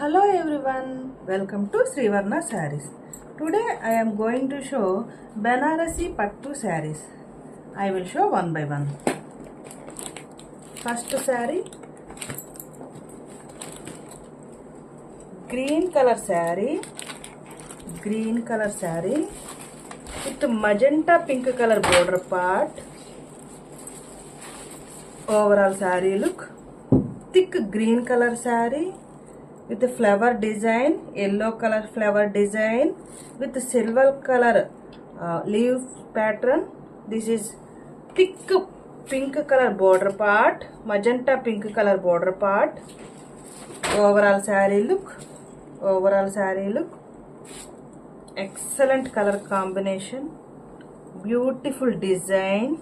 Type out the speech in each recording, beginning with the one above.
Hello everyone, welcome to Srivarna Sarees. Today I am going to show Banarasi Pattu sarees. I will show one by one. First saree, green color saree with magenta pink color border part. Overall saree look, thick green color saree with the flower design, yellow color flower design with the silver color leaf pattern. This is thick pink color border part, magenta pink color border part. Overall saree look, excellent color combination, beautiful design.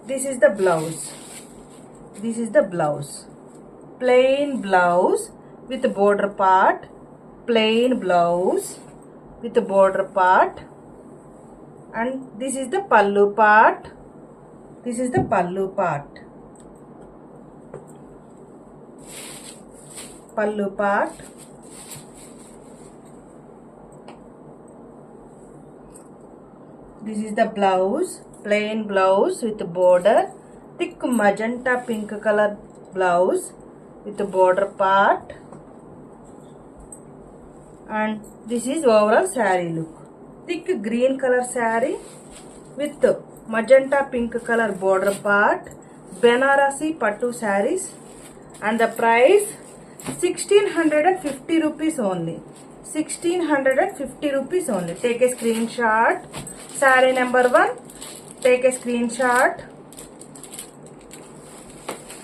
This is the blouse, plain blouse with the border part, plain blouse with the border part, and this is the pallu part. This is the pallu part. This is the blouse, plain blouse with the border, thick magenta pink color blouse with the border part. And this is overall saree look. Thick green color saree with magenta pink color border part. Banarasi Pattu sarees. And the price 1650 rupees only. 1650 rupees only. Take a screenshot. Saree number 1. Take a screenshot.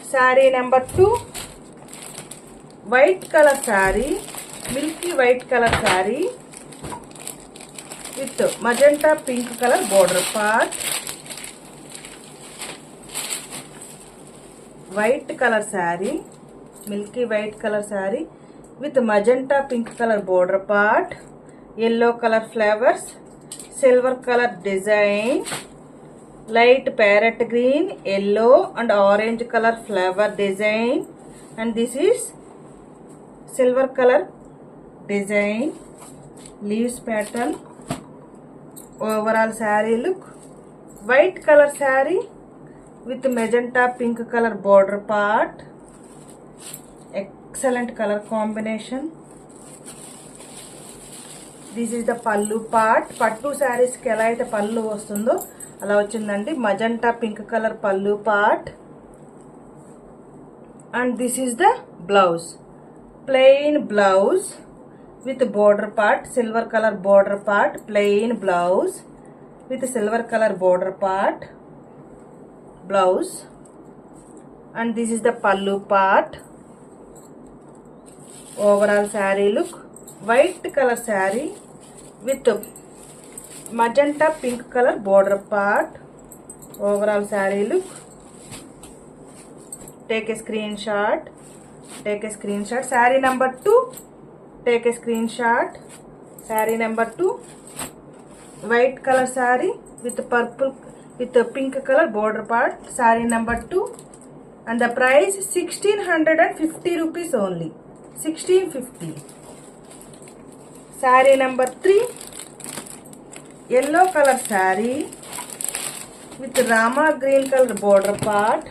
Saree number 2. White color saree. Milky white color saree with magenta pink color border part. White color saree, milky white color saree with magenta pink color border part. Yellow color flowers, silver color design, light parrot green, yellow and orange color flower design, and this is silver color design, leaves pattern. Overall saree look, white color saree with magenta pink color border part. Excellent color combination. This is the pallu part. Pattu sarees ki ela aithe pallu vastundo ala vachindandi, magenta pink color pallu part. And this is the blouse, plain blouse with border part, silver color border part, plain blouse with silver color border part, blouse. And this is the pallu part. Overall saree look, white color saree with magenta pink color border part. Overall saree look. Take a screenshot. Saree number 2. Take a screenshot. Saree number 2. White color saree with purple with pink color border part. Saree number 2. And the price 1650 rupees only. 1650. Saree number 3. Yellow color saree with Rama green color border part.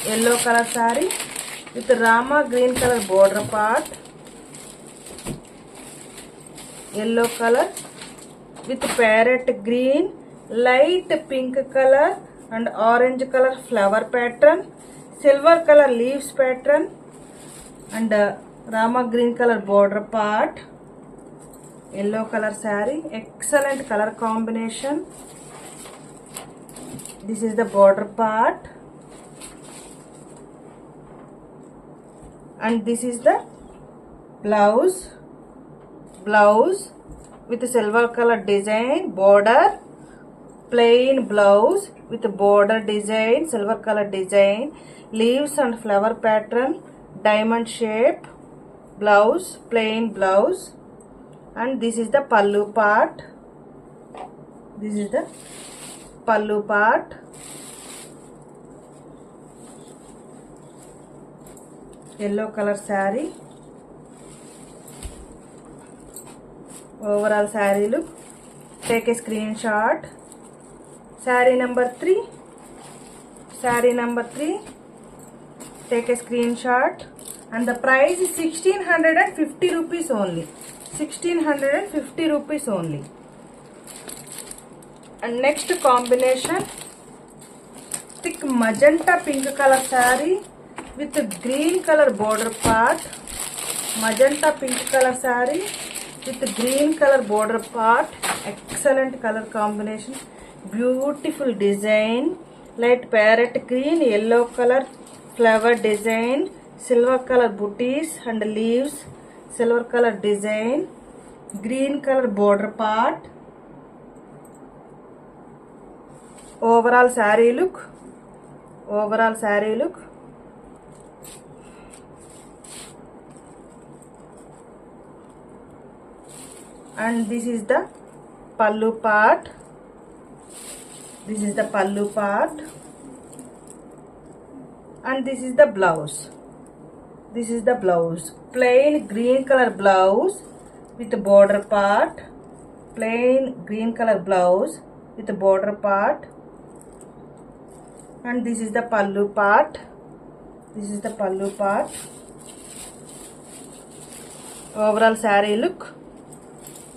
Yellow color saree with Rama green color border part. Yellow color with parrot green, light pink color and orange color flower pattern, silver color leaves pattern, and Rama green color border part. Yellow color saree, excellent color combination. This is the border part, and this is the blouse with silver color design border, plain blouse with border design, silver color design, leaves and flower pattern, diamond shape blouse, plain blouse. And this is the pallu part. Yellow color saree overall saree look. Take a screenshot. Saree number 3. Saree number 3. Take a screenshot. And the price is 1650 rupees only. 1650 rupees only. And next combination, thick magenta pink color saree with green color border part. Magenta pink color saree with green color border part. Excellent color combination. Beautiful design. Light parrot green, yellow color flower design, silver color booties and leaves, silver color design, green color border part. Overall saree look. Overall saree look. And this is the pallu part. This is the pallu part. And this is the blouse. This is the blouse. Plain green color blouse with the border part. Plain green color blouse with the border part. And this is the pallu part. This is the pallu part. Overall saree look.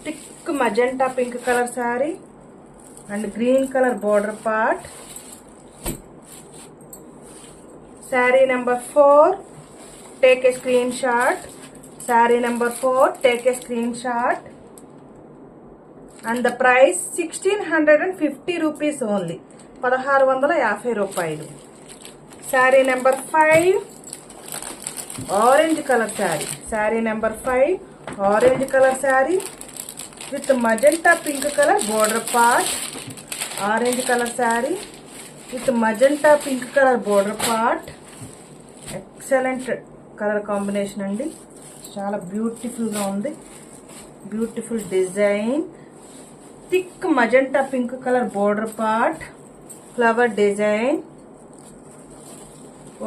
Thick magenta pink color saree and green color border part. Saree number 4. Take a screenshot. Saree number 4. Take a screenshot. And the price 1650 rupees only. 1650 రూపాయలు. Saree number 5. Orange color saree. Saree number 5. Orange color saree with magenta pink color border part. Orange color saree with magenta pink color border part. Excellent color combination అండి. చాలా beautiful గా ఉంది. Beautiful design. Thick magenta pink color border part. Flower design.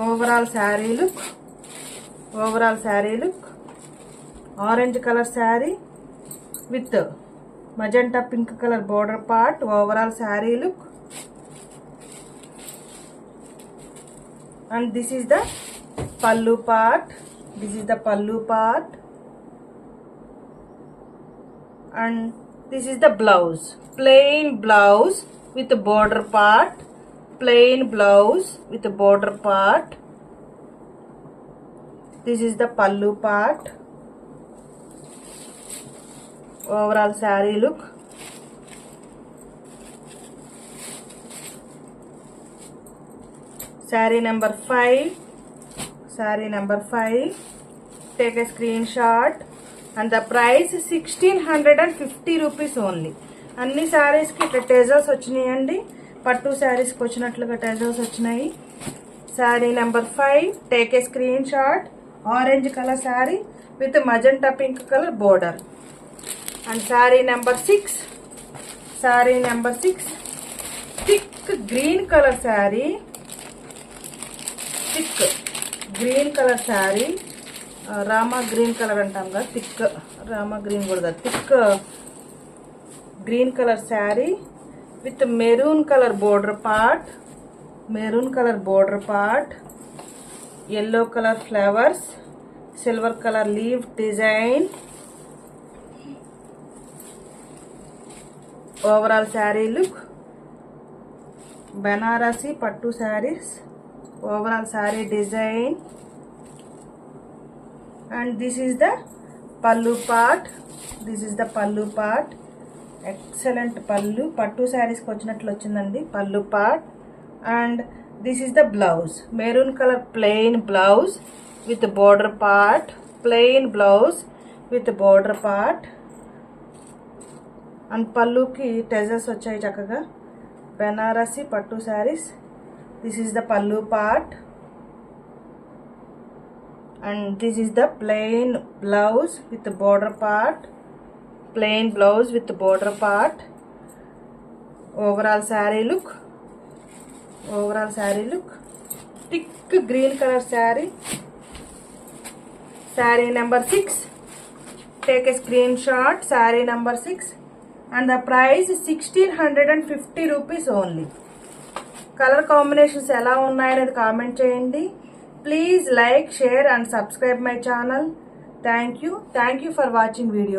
Overall saree look. Overall saree look. Orange color saree with magenta pink color border part. Overall saree look. And this is the pallu part. This is the pallu part. And this is the blouse. Plain blouse with the border part. Plain blouse with the border part. This is the pallu part. Overall saree look. Saree number 5. Saree number 5. Take a screenshot. And the price is 1650 rupees only. అన్ని sarees కి ఇట్లా టెజల్స్ వచ్చినాయండి. పట్టు sarees కి వచ్చినట్లుగా టెజల్స్ వచ్చినాయి. Saree number 5. Take a screenshot. Orange color saree with magenta pink color border. And saree number 6. Saree number 6. Thick green color saree. Thick green color saree. Rama green color అంటాం కదా. Thick Rama green కూడా కాదు. Thick green color saree with maroon color border part. Maroon color border part. Yellow color flowers. Silver color leaf design. Overall saree look. Banarasi pattu sarees. Overall saree design. And this is the pallu part. This is the pallu part. Excellent pallu. Pattu sarees కి వచ్చినట్లు వచ్చిందండి pallu part. And this is the blouse. Maroon color plain blouse with the border part. Plain blouse with the border part. And pallu ki టెజల్స్ వచ్చాయి చక్కగా. బెనారసి పట్టు sarees. This is the pallu part. And this is the plain blouse with the border part. Plain blouse with the border part. Overall saree look. Overall saree look. Thick green color saree. Saree number 6. take a screenshot. Saree number 6 and the price is 1650 rupees only. Colour combinations ఎలా ఉన్నాయనేది comment చేయండి. Please like, share and subscribe my channel. Thank you for watching video.